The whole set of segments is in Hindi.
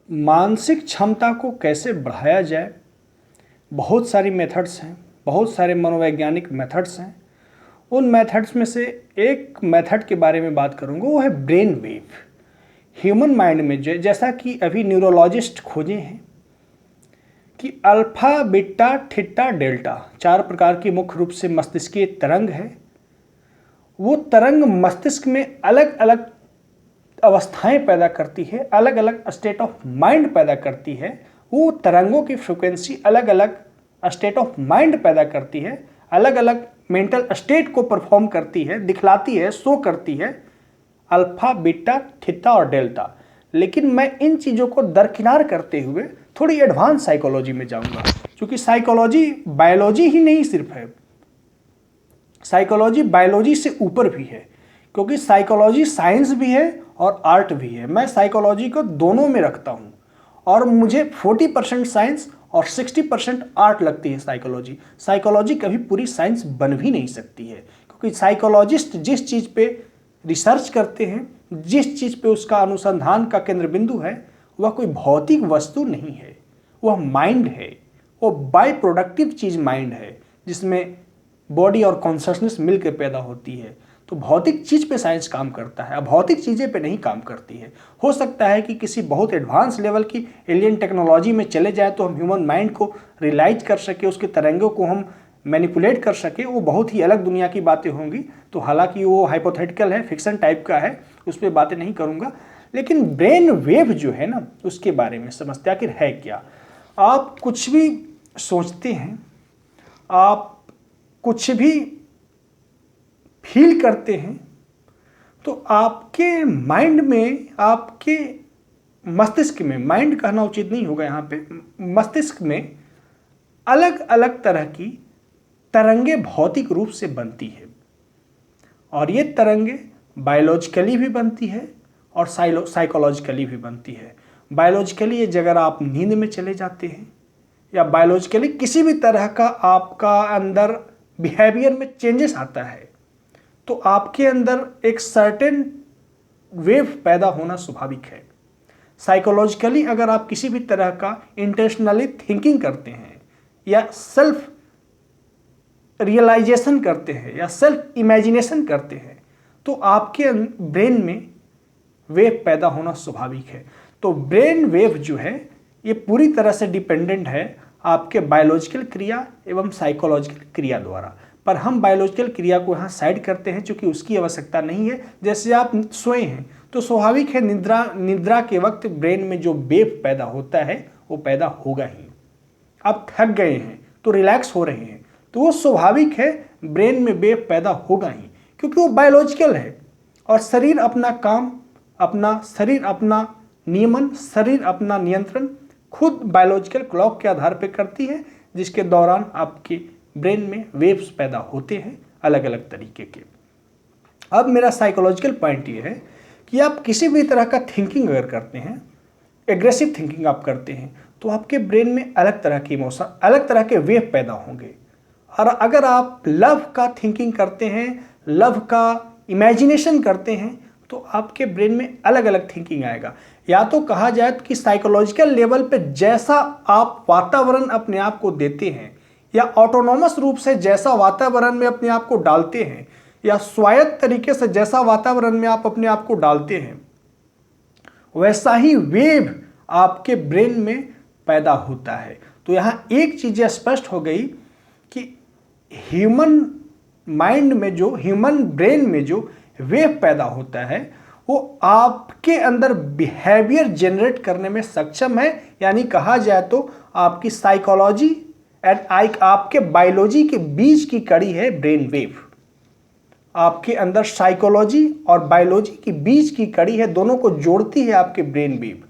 मानसिक क्षमता को कैसे बढ़ाया जाए। बहुत सारी मेथड्स हैं, बहुत सारे मनोवैज्ञानिक मेथड्स हैं। उन मेथड्स में से एक मेथड के बारे में बात करूंगा, वो है ब्रेन वेव। ह्यूमन माइंड में जैसा कि अभी न्यूरोलॉजिस्ट खोजे हैं कि अल्फा, बीटा, थीटा, डेल्टा 4 प्रकार की मुख्य रूप से मस्तिष्कीय तरंग है। वो तरंग मस्तिष्क में अलग अलग अवस्थाएं पैदा करती है, अलग अलग स्टेट ऑफ माइंड पैदा करती है। वो तरंगों की फ्रिक्वेंसी अलग अलग स्टेट ऑफ माइंड पैदा करती है, अलग अलग मेंटल स्टेट को परफॉर्म करती है, दिखलाती है, शो करती है, अल्फा, बीटा, थीटा और डेल्टा। लेकिन मैं इन चीज़ों को दरकिनार करते हुए थोड़ी एडवांस साइकोलॉजी में जाऊंगा, क्योंकि साइकोलॉजी बायोलॉजी ही नहीं सिर्फ है, साइकोलॉजी बायोलॉजी से ऊपर भी है, क्योंकि साइकोलॉजी साइंस भी है और आर्ट भी है। मैं साइकोलॉजी को दोनों में रखता हूँ और मुझे 40% साइंस और 60% आर्ट लगती है साइकोलॉजी। साइकोलॉजी कभी पूरी साइंस बन भी नहीं सकती है, क्योंकि साइकोलॉजिस्ट जिस चीज़ पे रिसर्च करते हैं, जिस चीज़ पे उसका अनुसंधान का केंद्र बिंदु है, वह कोई भौतिक वस्तु नहीं है, वह माइंड है। वो बाय प्रोडक्टिव चीज़ माइंड है, जिसमें बॉडी और कॉन्शसनेस मिलकर पैदा होती है। तो भौतिक चीज़ पे साइंस काम करता है, अभौतिक चीज़ें पे नहीं काम करती है। हो सकता है कि किसी बहुत एडवांस लेवल की एलियन टेक्नोलॉजी में चले जाए तो हम ह्यूमन माइंड को रियलाइज कर सके, उसके तरंगों को हम मैनिपुलेट कर सके, वो बहुत ही अलग दुनिया की बातें होंगी। तो हालांकि वो हाइपोथेटिकल है, फिक्शन टाइप का है, उस पर बातें नहीं करूँगा। लेकिन ब्रेन वेव जो है ना, उसके बारे में समझते आखिर है क्या। आप कुछ भी सोचते हैं, आप कुछ भी फील करते हैं, तो आपके माइंड में, आपके मस्तिष्क में, माइंड कहना उचित नहीं होगा यहाँ पे, मस्तिष्क में अलग अलग तरह की तरंगे भौतिक रूप से बनती है। और ये तरंगे बायोलॉजिकली भी बनती है और साइकोलॉजिकली भी बनती है। बायोलॉजिकली ये अगर आप नींद में चले जाते हैं या बायोलॉजिकली किसी भी तरह का आपका अंदर बिहेवियर में चेंजेस आता है, तो आपके अंदर एक सर्टेन वेव पैदा होना स्वाभाविक है। साइकोलॉजिकली अगर आप किसी भी तरह का इंटेंशनली थिंकिंग करते हैं या सेल्फ रियलाइजेशन करते हैं या सेल्फ इमेजिनेशन करते हैं, तो आपके ब्रेन में वेव पैदा होना स्वाभाविक है। तो ब्रेन वेव जो है ये पूरी तरह से डिपेंडेंट है आपके बायोलॉजिकल क्रिया एवं साइकोलॉजिकल क्रिया द्वारा। पर हम बायोलॉजिकल क्रिया को यहाँ साइड करते हैं, क्योंकि उसकी आवश्यकता नहीं है। जैसे आप सोए हैं तो स्वाभाविक है निद्रा के वक्त ब्रेन में जो वेव पैदा होता है वो पैदा होगा ही। आप थक गए हैं तो रिलैक्स हो रहे हैं, तो वो स्वाभाविक है ब्रेन में वेव पैदा होगा ही, क्योंकि वो बायोलॉजिकल है। और शरीर अपना काम, शरीर अपना नियमन, शरीर अपना नियंत्रण खुद बायोलॉजिकल क्लॉक के आधार पर करती है, जिसके दौरान आपके ब्रेन में वेव्स पैदा होते हैं अलग अलग तरीके के। अब मेरा साइकोलॉजिकल पॉइंट ये है कि आप किसी भी तरह का थिंकिंग अगर करते हैं, एग्रेसिव थिंकिंग आप करते हैं, तो आपके ब्रेन में अलग तरह के इमोशन, अलग तरह के वेव पैदा होंगे। और अगर आप लव का थिंकिंग करते हैं, लव का इमेजिनेशन करते हैं, तो आपके ब्रेन में अलग अलग थिंकिंग आएगा। या तो कहा जाए कि साइकोलॉजिकल लेवल पे जैसा आप वातावरण अपने आप को देते हैं, या ऑटोनॉमस रूप से जैसा वातावरण में अपने आप को डालते हैं, या स्वायत्त तरीके से जैसा वातावरण में आप अपने आप को डालते हैं, वैसा ही वेव आपके ब्रेन में पैदा होता है। तो यहाँ एक चीज़ स्पष्ट हो गई कि ह्यूमन माइंड में जो, ह्यूमन ब्रेन में जो वेव पैदा होता है, वो आपके अंदर बिहेवियर जनरेट करने में सक्षम है। यानी कहा जाए तो आपकी साइकोलॉजी एंड आपके बायोलॉजी के बीच की कड़ी है ब्रेन वेव। आपके अंदर साइकोलॉजी और बायोलॉजी के बीच की कड़ी है, दोनों को जोड़ती है आपके ब्रेन वेव।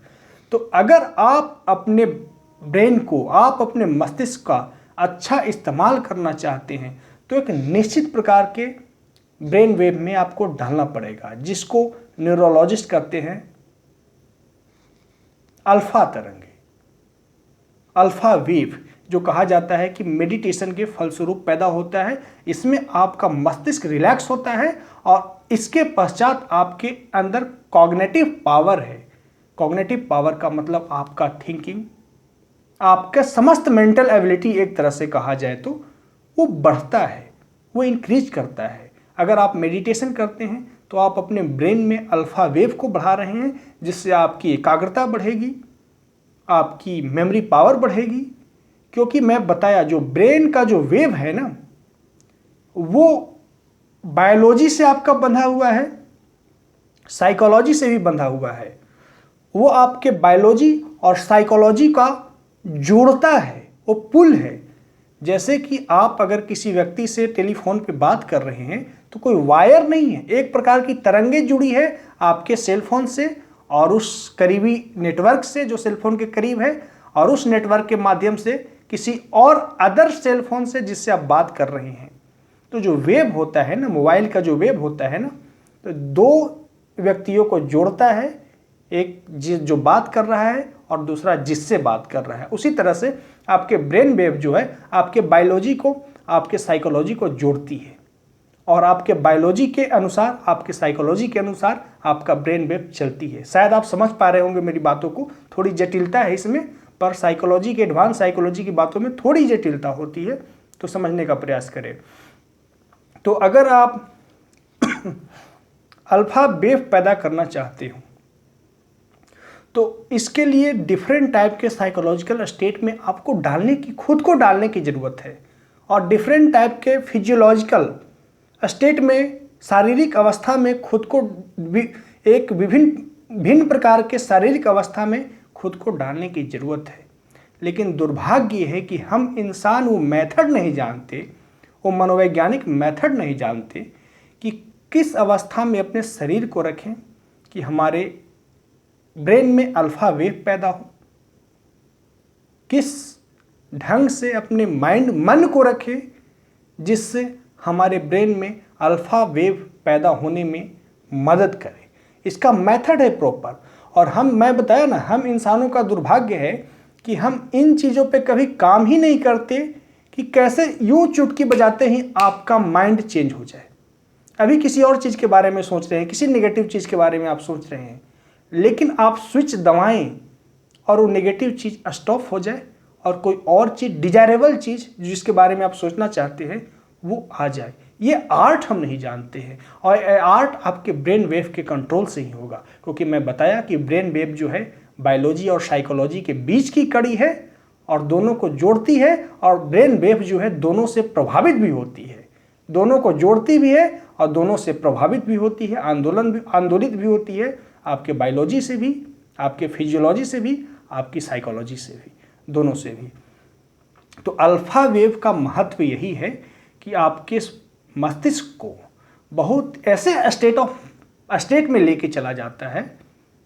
तो अगर आप अपने ब्रेन को, आप अपने मस्तिष्क का अच्छा इस्तेमाल करना चाहते हैं, तो एक निश्चित प्रकार के ब्रेन वेव में आपको ढलना पड़ेगा, जिसको न्यूरोलॉजिस्ट कहते हैं अल्फा तरंगे, अल्फा वेव, जो कहा जाता है कि मेडिटेशन के फलस्वरूप पैदा होता है। इसमें आपका मस्तिष्क रिलैक्स होता है और इसके पश्चात आपके अंदर कॉग्निटिव पावर है, कॉग्निटिव पावर का मतलब आपका थिंकिंग, आपका समस्त मेंटल एबिलिटी एक तरह से कहा जाए तो वो बढ़ता है, वो इंक्रीज करता है। अगर आप मेडिटेशन करते हैं तो आप अपने ब्रेन में अल्फा वेव को बढ़ा रहे हैं, जिससे आपकी एकाग्रता बढ़ेगी, आपकी मेमोरी पावर बढ़ेगी। क्योंकि मैं बताया जो ब्रेन का जो वेव है ना, वो बायोलॉजी से आपका बंधा हुआ है, साइकोलॉजी से भी बंधा हुआ है। वो आपके बायोलॉजी और साइकोलॉजी का जोड़ता है, वो पुल है। जैसे कि आप अगर किसी व्यक्ति से टेलीफोन पे बात कर रहे हैं तो कोई वायर नहीं है, एक प्रकार की तरंगे जुड़ी है आपके सेलफोन से और उस करीबी नेटवर्क से जो सेलफोन के करीब है, और उस नेटवर्क के माध्यम से किसी और अदर सेलफोन से जिससे आप बात कर रहे हैं। तो जो वेव होता है ना, मोबाइल का जो वेव होता है ना, तो दो व्यक्तियों को जोड़ता है, एक जो बात कर रहा है और दूसरा जिससे बात कर रहा है। उसी तरह से आपके ब्रेन वेव जो है आपके बायोलॉजी को, आपके साइकोलॉजी को जोड़ती है, और आपके बायोलॉजी के अनुसार, आपके साइकोलॉजी के अनुसार आपका ब्रेन वेव चलती है। शायद आप समझ पा रहे होंगे मेरी बातों को, थोड़ी जटिलता है इसमें, पर साइकोलॉजी के, एडवांस साइकोलॉजी की बातों में थोड़ी जटिलता होती है, तो समझने का प्रयास करें। तो अगर आप अल्फा वेव पैदा करना चाहते हो तो इसके लिए डिफरेंट टाइप के साइकोलॉजिकल स्टेट में आपको डालने की, खुद को डालने की ज़रूरत है, और डिफरेंट टाइप के फिजियोलॉजिकल स्टेट में, शारीरिक अवस्था में खुद को एक भिन्न प्रकार के शारीरिक अवस्था में खुद को डालने की ज़रूरत है। लेकिन दुर्भाग्य है कि हम इंसान वो मेथड नहीं जानते, वो मनोवैज्ञानिक मेथड नहीं जानते कि किस अवस्था में अपने शरीर को रखें कि हमारे ब्रेन में अल्फा वेव पैदा हो, किस ढंग से अपने मन को रखें जिससे हमारे ब्रेन में अल्फा वेव पैदा होने में मदद करे। इसका मेथड है प्रॉपर। और मैं बताया ना, हम इंसानों का दुर्भाग्य है कि हम इन चीज़ों पे कभी काम ही नहीं करते कि कैसे यूं चुटकी बजाते ही आपका माइंड चेंज हो जाए। अभी किसी और चीज़ के बारे में सोच रहे हैं, किसी नेगेटिव चीज़ के बारे में आप सोच रहे हैं, लेकिन आप स्विच दबाएं और वो नेगेटिव चीज़ स्टॉप हो जाए और कोई और चीज़, डिजायरेबल चीज़ जिसके बारे में आप सोचना चाहते हैं वो आ जाए। ये आर्ट हम नहीं जानते हैं, और आर्ट आपके ब्रेन वेव के कंट्रोल से ही होगा। क्योंकि मैं बताया कि ब्रेन वेव जो है बायोलॉजी और साइकोलॉजी के बीच की कड़ी है और दोनों को जोड़ती है, और ब्रेन वेव जो है दोनों से प्रभावित भी होती है, दोनों को जोड़ती भी है और दोनों से प्रभावित भी होती है, आंदोलित भी होती है, आपके बायोलॉजी से भी, आपके फिजियोलॉजी से भी, आपकी साइकोलॉजी से भी, दोनों से भी। तो अल्फा वेव का महत्व यही है कि आपके मस्तिष्क को बहुत ऐसे स्टेट में लेके चला जाता है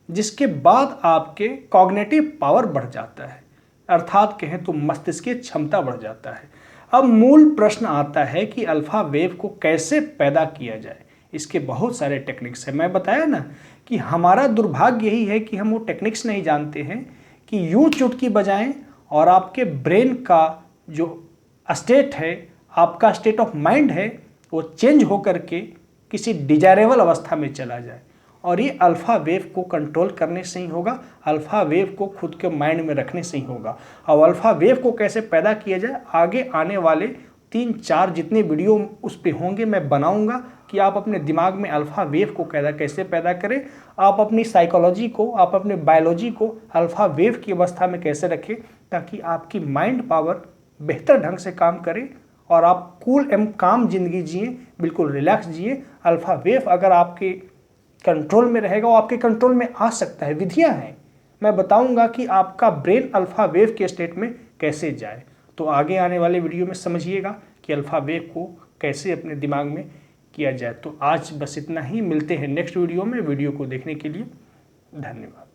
जिसके बाद आपके कॉग्निटिव पावर बढ़ जाता है, अर्थात कहें तो मस्तिष्क की क्षमता बढ़ जाता है। अब मूल प्रश्न आता है कि अल्फा वेव को कैसे पैदा किया जाए। इसके बहुत सारे टेक्निक्स हैं। मैं बताया ना कि हमारा दुर्भाग्य यही है कि हम वो टेक्निक्स नहीं जानते हैं कि यूं चुटकी बजाएं और आपके ब्रेन का जो स्टेट है, आपका स्टेट ऑफ माइंड है, वो चेंज होकर के किसी डिजायरेबल अवस्था में चला जाए। और ये अल्फा वेव को कंट्रोल करने से ही होगा, अल्फा वेव को खुद के माइंड में रखने से ही होगा। और अल्फा वेव को कैसे पैदा किया जाए, आगे आने वाले 3-4 जितने वीडियो उस पर होंगे मैं बनाऊंगा कि आप अपने दिमाग में अल्फा वेव को कैसे पैदा करें, आप अपनी साइकोलॉजी को, आप अपने बायोलॉजी को अल्फा वेव की अवस्था में कैसे रखें, ताकि आपकी माइंड पावर बेहतर ढंग से काम करे और आप कूल एंड काम जिंदगी जिए, बिल्कुल रिलैक्स जिए। अल्फा वेव अगर आपके कंट्रोल में रहेगा, वो आपके कंट्रोल में आ सकता है, विधियां हैं। मैं बताऊंगा कि आपका ब्रेन अल्फा वेव के स्टेट में कैसे जाए। तो आगे आने वाले वीडियो में समझिएगा कि अल्फा वेव को कैसे अपने दिमाग में किया जाए। तो आज बस इतना ही, मिलते हैं नेक्स्ट वीडियो में। वीडियो को देखने के लिए धन्यवाद।